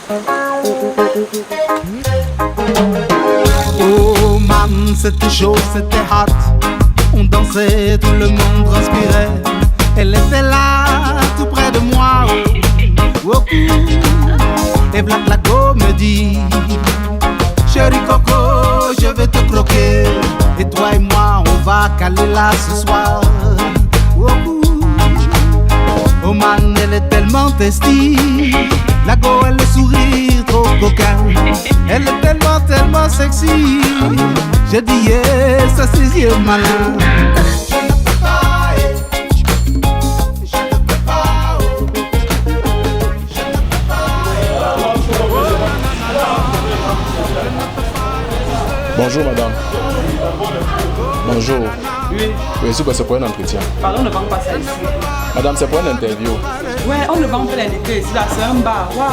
Oh man, c'était chaud, c'était hot. On dansait, tout le monde transpirait. Elle était là, tout près de moi. Oh, oh, et Black Lago me dit: chérie Coco, je vais te croquer. Et toi et moi, on va caler là ce soir. Oh, oh man, elle est tellement testy. Lago, elle le sourire trop coquin. Elle est tellement, tellement sexy. J'ai dit yes, ça c'est yeux malin. Bonjour madame. Bonjour. Oui. Oui, c'est pour un entretien. Pardon, on ne vend pas ça ici. Madame, c'est pour une interview. Ouais, on ne vend pas l'indiqué ici, là, c'est un bar. Waouh.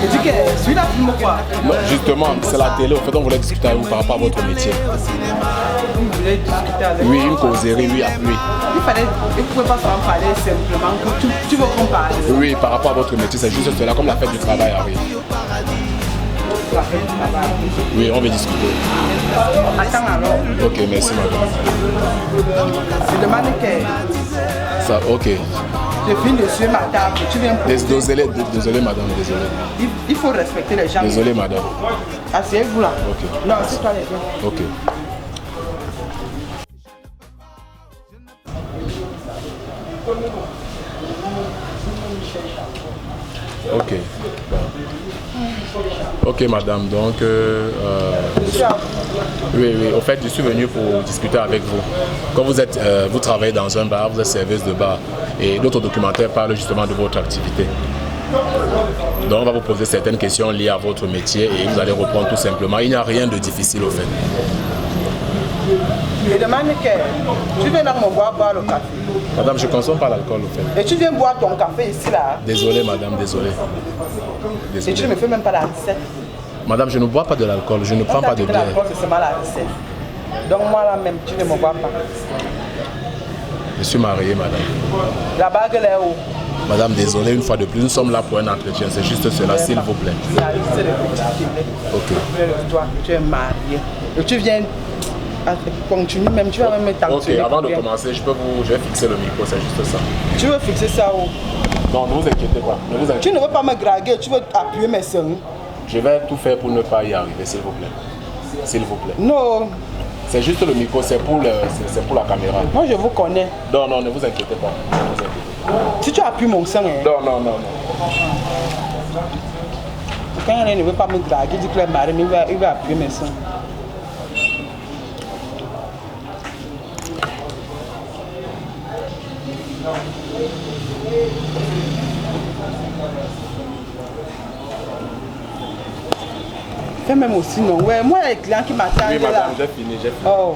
Et tu dis que celui-là filme quoi? Non, justement, c'est la télé. En fait, on voulait discuter avec vous par rapport à votre métier. Vous voulez discuter avec Oui, moi? une causerie, oui. Il ne pouvait pas seulement parler simplement que tu veux qu'on parle. Oui, par rapport à votre métier, c'est juste cela, comme la fête du travail arrive. La fête du travail. Oui, on veut discuter. Attends alors. Ok, merci madame. Je demande que Ça, ok. je finis de suivre ma table. Tu viens pour... Désolé madame, désolé. Il faut respecter les gens. Désolé madame. Asseyez-vous là. Ok. Non, c'est toi les deux. Ok. Ok. Ok madame, donc oui, au fait je suis venu pour discuter avec vous. Quand vous travaillez dans un bar, vous êtes serveuse de bar et notre documentaire parle justement de votre activité. Donc on va vous poser certaines questions liées à votre métier et vous allez répondre tout simplement. Il n'y a rien de difficile au fait. Je demande que tu viens dans mon bois boire le café. Madame, je ne consomme pas l'alcool au fait. Et tu viens boire ton café ici là. Désolé madame, désolé. Et tu ne me fais même pas la recette. Madame, je ne bois pas de l'alcool, je ne prends pas de bière. L'alcool, c'est seulement la recette. Donc moi là même, tu ne me bois pas. Je suis marié madame. La bague elle est où? Madame, désolé une fois de plus, nous sommes là pour un entretien, c'est juste cela, s'il vous plaît. C'est le petit filet. Ok. Toi, tu es marié. Et tu viens continuer même, tu vas même t'entraîner. Ok, avant de commencer, je vais fixer le micro, c'est juste ça. Tu veux fixer ça où? Non, ne vous inquiétez pas. Tu ne veux pas me draguer, tu veux appuyer mes seins. Je vais tout faire pour ne pas y arriver, s'il vous plaît. S'il vous plaît. Non. C'est juste le micro, c'est pour la caméra. Moi je vous connais. Non, ne vous inquiétez pas. Ne vous inquiétez pas. Si tu appuies mon sein, hein. Non. Quand elle ne veut pas me draguer, dit qu'il est marié, mais il va appuyer mes seins. Fais même aussi non. Ouais, moi il y a les clients qui m'attendent. Oui, madame, là. j'ai fini. Oh.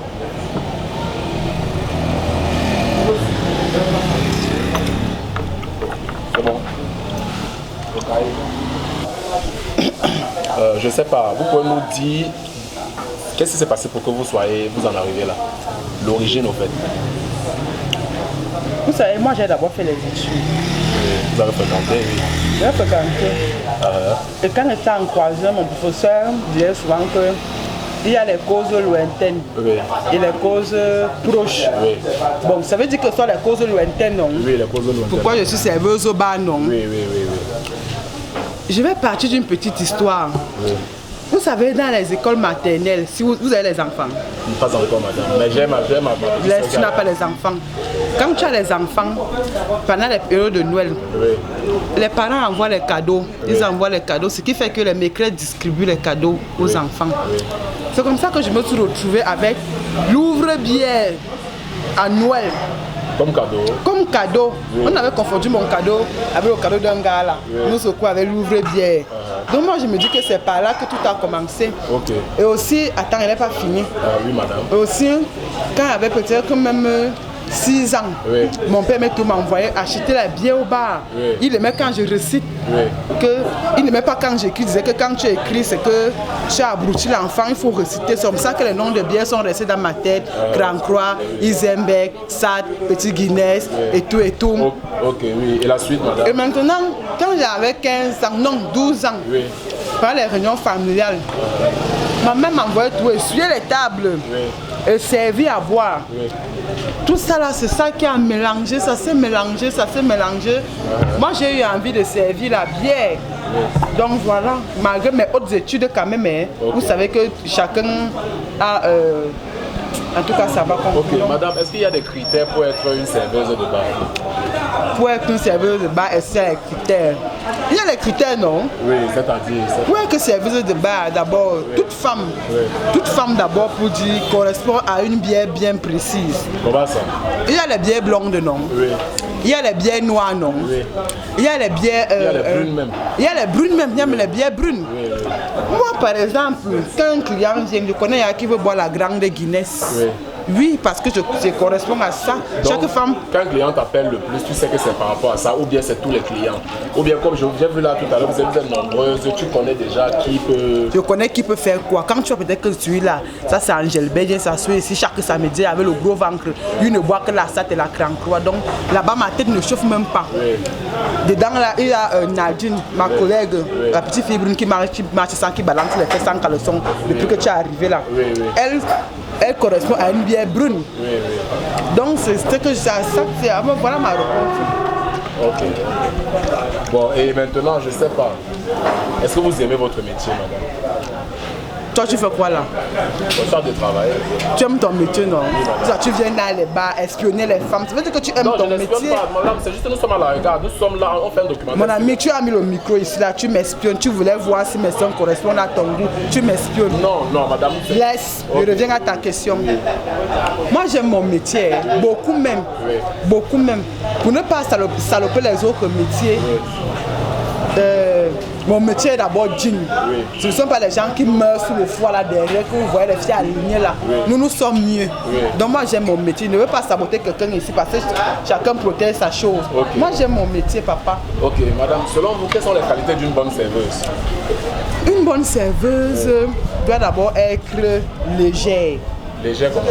C'est bon. Je sais pas, vous pouvez nous dire qu'est-ce qui s'est passé pour que vous en arrivez là? L'origine au fait. Vous savez, moi j'ai d'abord fait les études. Vous avez fréquenté, oui. J'ai fréquenté. Et quand j'étais en troisième, mon professeur disait souvent que il y a les causes lointaines et les causes proches. Oui. Bon, ça veut dire que ce sont les causes lointaines, non? Oui, les causes lointaines. Pourquoi je suis serveuse au bar, non? Oui. Je vais partir d'une petite histoire. Oui. Vous savez, dans les écoles maternelles, si vous avez les enfants. Pas encore, madame. Mais j'aime Tu n'as pas les enfants. Quand tu as les enfants, pendant les périodes de Noël, les parents envoient les cadeaux. Ils envoient les cadeaux, ce qui fait que les maîtresses distribuent les cadeaux aux enfants. C'est comme ça que je me suis retrouvée avec l'ouvre-bière à Noël. Comme cadeau. Comme cadeau. On avait confondu mon cadeau avec le cadeau d'un gars là. Nous secouons avec l'ouvre-bière. Donc moi je me dis que c'est par là que tout a commencé. Ok. Et aussi, attends, elle n'est pas finie. Oui, madame. Et aussi, quand il y avait peut-être même 6 ans. Oui. Mon père m'envoyait acheter les billets au bar. Oui. Il aimait quand je récite. Oui. Il n'aimait pas quand j'écris. Il disait que quand tu écris, c'est que tu as abruti l'enfant, il faut réciter. C'est comme ça que les noms de billets sont restés dans ma tête. Grand Croix, Isenberg, Sade, Petit Guinness, et tout et tout. Ok, oui. Et la suite, madame? Et maintenant, quand j'avais 15 ans, non, 12 ans, Oui. par les réunions familiales, ma mère m'envoyait tout, essuyer les tables, Oui. et servir à boire. Oui. Tout ça là, c'est ça qui a mélangé, ça s'est mélangé, ça s'est mélangé. Moi, j'ai eu envie de servir la bière. Donc voilà, malgré mes hautes études quand même, hein, vous savez que chacun a... en tout cas, ça va Ok, continuer. madame, est-ce qu'il y a des critères pour être une serveuse de bar? Pour être une serveuse de bar, est-ce qu'il y a les critères? Il y a les critères, non? Oui, c'est-à-dire... Pour être serveuse de bar, d'abord, toute femme d'abord, pour dire, correspond à une bière bien précise. Comment ça? Il y a les bières blondes, non? Oui. Il y a les bières noires, non? Oui. Il y a les bières... Il y a les brunes même. Il y a les brunes même, il y a les bières brunes. Oui, oui. Moi, par exemple, quand un client vient, je connais qui veut boire la grande Guinness. Oui. Oui, parce que je correspond à ça. Donc, Chaque femme... quand un client t'appelle le plus, tu sais que c'est par rapport à ça, ou bien c'est tous les clients. Ou bien comme j'ai vu là tout à l'heure, vous êtes nombreuses, tu connais déjà qui peut... Je connais qui peut faire quoi. Quand tu vois peut-être que celui-là, ça c'est Angèle Bédien, ça se fait ici chaque samedi avec le gros ventre. Lui ne boit que la Sade et la Grand Croix. Donc là-bas, ma tête ne chauffe même pas. Oui. Dedans là, il y a Nadine, ma collègue, la petite fille brune qui marche sans, qui balance les fesses sans caleçon depuis que tu es arrivé là. Oui, oui. Elle correspond à une bière brune. Oui, oui. Donc c'est ce que ça c'est voilà ma réponse. Ok. Bon, et maintenant, je sais pas. Est-ce que vous aimez votre métier, madame? Toi, tu fais quoi là? Votre sorte de travail. Tu aimes ton métier, non? Ça, tu viens dans les bars, espionner les femmes. Ça veut dire que tu aimes Non, ton je n'espionne métier. pas, madame, c'est juste que nous sommes à la regarde. Nous sommes là, on fait un documentaire. Mon ami, tu as mis le micro ici là, tu m'espionnes. Tu voulais voir si mes sons correspondent à ton goût. Tu m'espionnes. Non, non, madame. Laisse, Ok. je reviens à ta question. Moi, j'aime mon métier, beaucoup même. Oui. Beaucoup même. Pour ne pas saloper les autres métiers. Mon métier est d'abord digne. Oui. Ce ne sont pas les gens qui meurent sous le foie là derrière, que vous voyez les filles alignées là. Oui. Nous sommes mieux. Oui. Donc moi j'aime mon métier. Je ne veux pas saboter quelqu'un ici parce que chacun protège sa chose. Ok. Moi j'aime mon métier, papa. Ok, madame, selon vous, quelles sont les qualités d'une bonne serveuse? Une bonne serveuse doit d'abord être légère. Légère comme...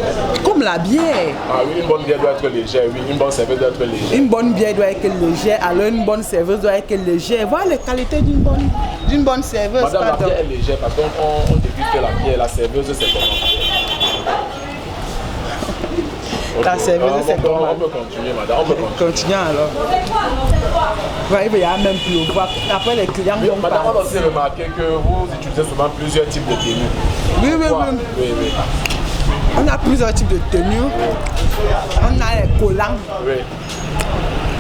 Comme la bière. Ah oui, une bonne bière doit être légère, oui, une bonne serveuse doit être légère. Une bonne bière doit être légère, alors une bonne serveuse doit être légère. Voilà les qualités d'une bonne serveuse. Madame, la pardon. bière est légère parce qu'on déguste la bière, la serveuse c'est comment? La Ok, serveuse c'est on comment? peut continuer, madame, on peut continuer. Continuons alors. Ouais, il y a même pleuvoir. Après les clients Oui, vont madame, on a partir. aussi remarqué que vous utilisez souvent plusieurs types de tenues. Oui, oui, Pourquoi? oui. Oui, oui. On a plusieurs types de tenues. On a les collants, Oui,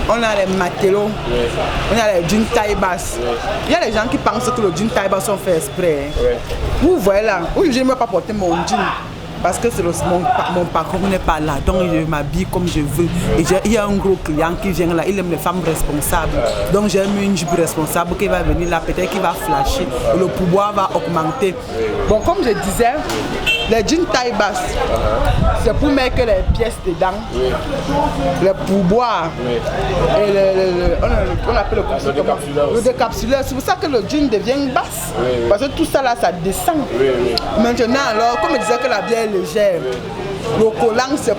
on a les matelots, oui, on a les jeans taille basse. Oui. Il y a des gens qui pensent que le jean taille basse sont fait exprès. oui. Vous voyez là, aujourd'hui je ne vais pas porter mon jean. Parce que mon parcours n'est pas là, donc je m'habille comme je veux. Et il y a un gros client qui vient là, il aime les femmes responsables. Donc j'ai mis une jupe responsable qui va venir là, peut-être qu'il va flasher, et le pouvoir va augmenter. Bon, comme je disais, les jeans taille basse, c'est pour mettre les pièces dedans, le pourboire, et on appelle Le décapsuleur le aussi. décapsuleur. C'est pour ça que le jean devient basse. Parce que tout ça là, ça descend. Oui, oui. Maintenant, alors, comme je disais que la bière est légère, le collant c'est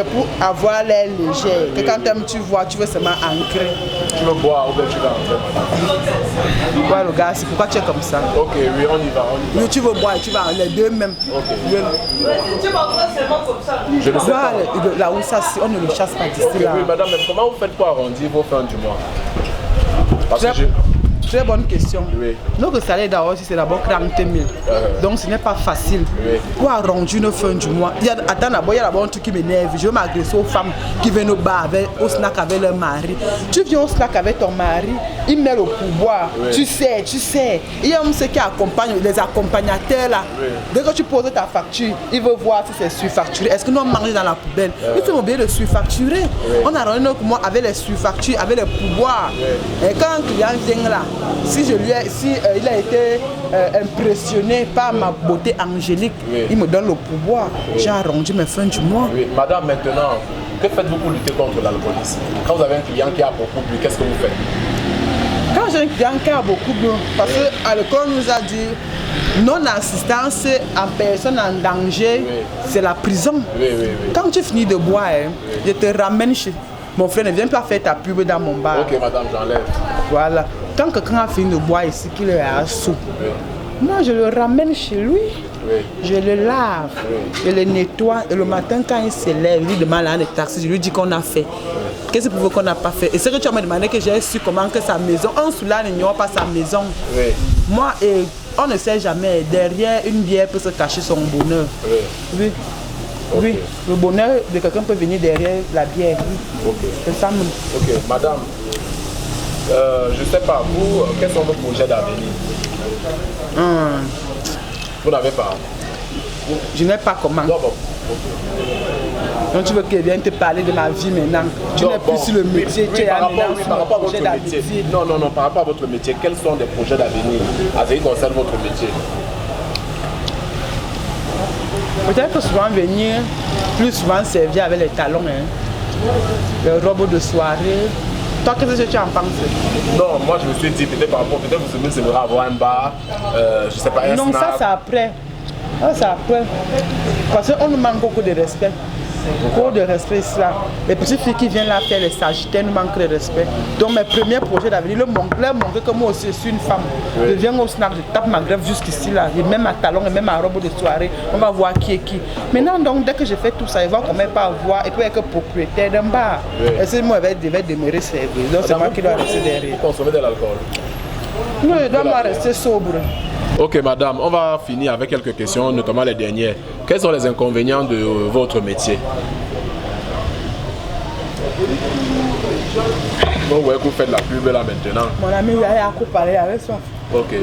pour avoir l'air léger. Que quand tu vois, tu veux seulement ancrer. Tu veux boire ou bien tu vas entrer? Voilà le gars, c'est pourquoi tu es comme ça. Ok, oui, on y va, on y va. Oui, tu veux boire, tu vas les deux même. Ok. Oui. Je ne sais pas. Voilà, là où ça, on ne le chasse pas d'ici Ok, là. oui, madame, mais comment vous faites pour arrondir vos fins du mois? Parce que Très bonne question. Oui. Notre salaire d'abord, c'est d'abord 40 000. Donc ce n'est pas facile. Oui. Pour arranger une fin du mois, il y a d'abord un truc qui m'énerve. Je veux m'agresser aux femmes qui viennent au bar, au snack avec leur mari. Tu viens au snack avec ton mari, il met le pourboire. Oui. Tu sais. Il y a ceux qui accompagnent, les accompagnateurs là. Oui. Dès que tu poses ta facture, il veut voir si c'est surfacturé. Est-ce que nous on mange dans la poubelle? Nous sommes obligés de surfacturer. On a arrangé notre mois avec les surfactures, avec les pourboires. Et quand un client vient là, si il a été impressionné par ma beauté angélique, il me donne le pouvoir. J'ai arrondi mes fins du mois. Oui, madame, maintenant, Que faites-vous pour lutter contre l'alcoolisme? Quand vous avez un client qui a beaucoup bu, qu'est-ce que vous faites? Quand j'ai un client qui a beaucoup bu, parce qu'à l'école on nous a dit non-assistance en personne en danger, oui. C'est la prison. Oui. Quand tu finis de boire, je te ramène chez mon frère. Ne viens pas faire ta pub dans mon bar. Ok, madame, j'enlève. Voilà. Quand quelqu'un a fini de boire ici, qu'il est à sous, moi je le ramène chez lui. Oui. Je le lave, je le nettoie et le matin quand il se lève, il lui demande à un taxi, je lui dis qu'on a fait. Qu'est-ce qu'on n'a pas fait? Et c'est que tu as demandé que j'ai su comment que sa maison, un soulard n'ignore pas sa maison. Oui. Moi, on ne sait jamais, derrière une bière peut se cacher son bonheur. Oui. Okay. Oui, le bonheur de quelqu'un peut venir derrière la bière. Okay. C'est ça même. Ok, madame, je ne sais pas, vous, quels sont vos projets d'avenir? Vous n'avez pas? Je n'ai pas comment. Non, bon. Donc tu veux que je vienne te parler de ma vie maintenant? Tu n'es plus sur le métier, tu es par rapport à votre métier. Non, par rapport à votre métier, quels sont les projets d'avenir à ce qui concerne votre métier? Peut-être que souvent venir, plus souvent servir avec les talons, les robes de soirée. Toi, qu'est-ce que tu en penses? Non, moi je me suis dit, peut-être par rapport, peut-être vous aimeriez avoir un bar, je sais pas, un non, snack. Ça c'est après. Ça c'est après. Parce qu'on nous manque beaucoup de respect. Beaucoup de respect cela. Les petites filles qui viennent là faire les sagittaires nous manquent de respect. Donc mes premiers projets d'avenir, leur montrer que moi aussi je suis une femme. Oui. Je viens au snack, je tape ma grève jusqu'ici là. Et même ma talon et même ma robe de soirée, on va voir qui est qui. Maintenant donc dès que je fais tout ça, ils vont quand même pas voir et puis être propriétaire d'un bar. Oui. Et c'est moi qui devais demeurer servir. Donc c'est moi qui dois rester derrière. Vous consommez de l'alcool? Non, je dois rester sobre. Ok madame, on va finir avec quelques questions, notamment les dernières. Quels sont les inconvénients de votre métier? Bon, ouais, vous faites la pub là maintenant. Mon ami, il y a à parler avec toi. Ok.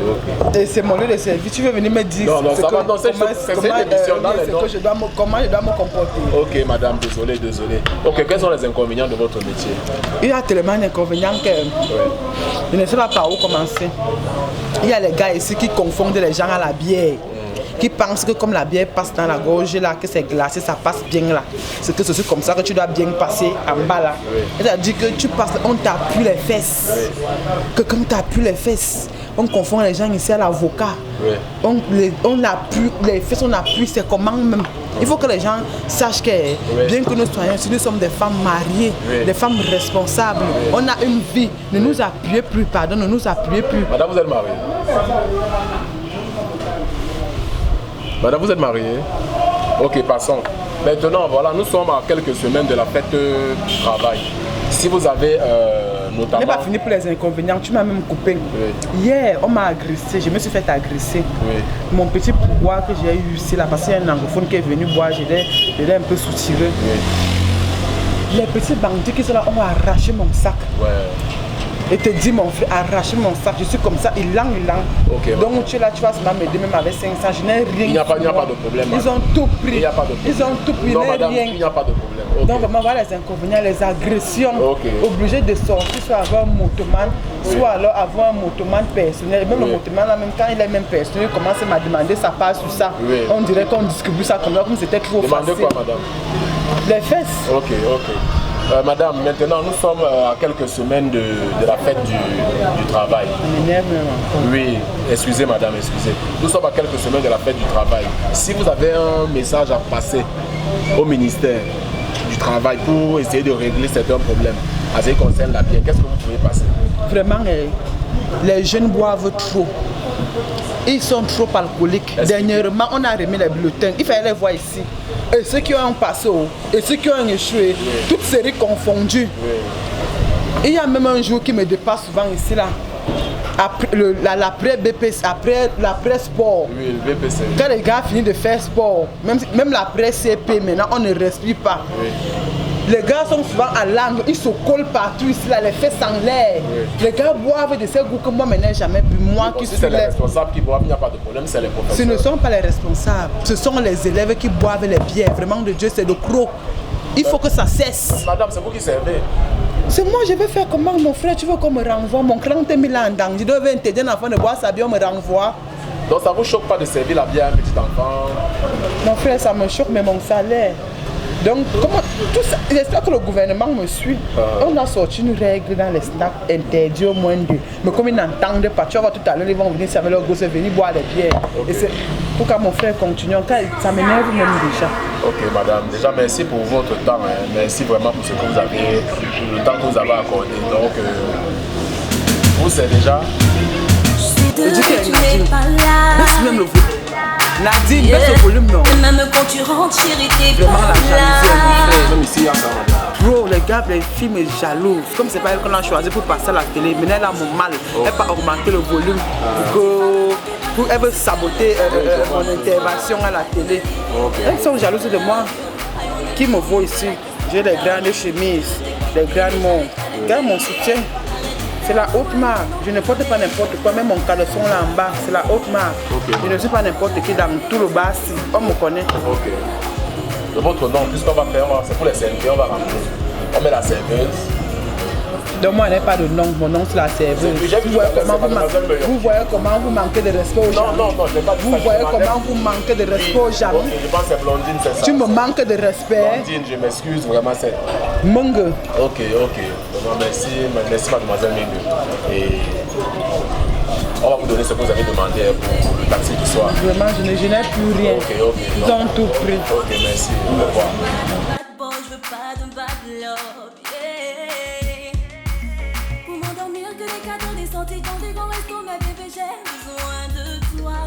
Et c'est mon lieu de service. Tu veux venir me dire non, ça va, non, c'est une émission dans les noms. Comment je dois me comporter. Ok madame, désolé. Ok, quels sont les inconvénients de votre métier? Il y a tellement d'inconvénients que je ne sais pas par où commencer. Il y a les gars ici qui confondent les gens à la bière. Qui pensent que comme la bière passe dans la gorge là, que c'est glacé, ça passe bien là. C'est que c'est comme ça que tu dois bien passer en bas là. C'est-à-dire que tu passes, on t'appuie les fesses. Que quand t'appuies les fesses, on confond les gens ici à l'avocat. On appuie, les fesses on appuie, c'est comment même. Il faut que les gens sachent que bien que nous soyons, si nous sommes des femmes mariées, des femmes responsables, on a une vie. Ne nous appuyez plus, pardon, ne nous appuyez plus. Madame, vous êtes mariée? Madame, vous êtes mariée? Ok, passons. Maintenant, voilà, nous sommes à quelques semaines de la fête du travail. Si vous avez notamment... Je n'ai pas fini pour les inconvénients, tu m'as même coupé. Hier, on m'a agressé, je me suis fait agresser. Mon petit pouvoir que j'ai eu ici, là, parce qu'il y a un anglophone qui est venu boire, je l'ai un peu soutiré. Les petits bandits qui sont là ont arraché mon sac. Et te dit mon frère, arracher mon sac, je suis comme ça, il langue. Okay, donc tu es là, tu vas m'aider même avec 500, je n'ai rien. Il n'y a pas de problème. Ils ont tout pris. Il n'y a pas de problème. Ils ont tout pris, non, madame, rien. Il n'y a pas de problème. Okay. Donc vraiment voilà les inconvénients, les agressions. Obligé de sortir, soit avoir un motoman, soit alors avoir un motoman personnel. Même le motoman là, même quand il est même personnel, il commence à me demander sa part sur ça. On dirait qu'on distribue ça comme c'était trop facile. Demandez quoi madame? Les fesses. Ok. Madame, maintenant nous sommes à quelques semaines de la fête du travail. Oui, excusez madame, excusez. Nous sommes à quelques semaines de la fête du travail. Si vous avez un message à passer au ministère du Travail pour essayer de régler certains problèmes à ce qui concerne la bière, qu'est-ce que vous pouvez passer? Vraiment, les jeunes boivent trop. Ils sont trop alcooliques. Dernièrement, on a remis les bulletins. Il fallait les voir ici. Et ceux qui ont passé, et ceux qui ont échoué, toutes séries confondues. Il y a même un jour qui me dépasse souvent ici là. Après BPC, après l'après sport. Oui, le BPC. Quand les gars finissent de faire sport, même l'après CP, maintenant on ne respire pas. Les gars sont souvent à l'angle, ils se collent partout ici, là, les fesses en l'air. Les gars boivent de ces goûts que moi, je n'ai jamais bu. Moi qui suis c'est les responsables qui boivent, il n'y a pas de problème, c'est les professeurs. Ce ne sont pas les responsables, ce sont les élèves qui boivent les bières. Vraiment, de Dieu, c'est le croc. Il faut que ça cesse. Madame, c'est vous qui servez. C'est moi, je vais faire comment, mon frère, tu veux qu'on me renvoie? Mon cran t'es mis là en danger, je devais interdire un enfant de boire sa bière, on me renvoie. Donc ça ne vous choque pas de servir la bière à un petit enfant? Mon frère, ça me choque, mais mon salaire. Donc, comment tout ça, j'espère que le gouvernement me suit. On a sorti une règle dans les snacks interdits au moins 2. Mais comme ils n'entendent pas, tu vois, tout à l'heure, ils vont venir servir leur gosse et venir boire des bières. Okay. Et c'est pourquoi mon frère continue. Ça m'énerve même déjà. Ok, madame. Déjà, merci pour votre temps. Hein. Merci vraiment pour ce que vous avez, le temps que vous avez accordé. Donc, vous, c'est déjà. Je dis que Nadine, baisse même le volume. Nadine, baisse le volume, non. Même quand tu rentres, chérie, t'es vraiment la jalousie, mon frère. Même ici, il y a ça, madame. Bro, les gars, les filles me jalousent. Comme c'est pas elle qu'on a choisi pour passer à la télé, mais elle a mon mal. Elle va augmenter le volume. Elle veut saboter mon intervention à la télé. Elles sont jalouses de moi. Qui me voit ici? J'ai des grandes chemises, des grandes montres. Regarde mon soutien. C'est la haute marque. Je ne porte pas n'importe quoi. Même mon caleçon là en bas, c'est la haute marque. Okay. Je ne suis pas n'importe qui dans tout le bas. On me connaît. Ok. De votre nom, puisqu'on va faire, c'est pour les servir, on va ramener. On met la serveuse. Donc moi, elle n'est pas de nom. Mon nom, c'est la serveuse. Vous voyez comment vous manquez de respect aux gens. Non, je n'ai pas dit ça. Vous voyez comment vous manquez de respect aux gens. Je pense que c'est Blondine, c'est ça. Tu me manques de respect. Blondine, je m'excuse, vraiment, c'est... Mungue. Ok. Merci mademoiselle Mingue. Et on va vous donner ce que vous avez demandé pour le taxi du soir. Vraiment, je n'ai plus rien. Ok. Ils ont tout pris. Ok, merci. Au revoir. Je veux pas de bad love.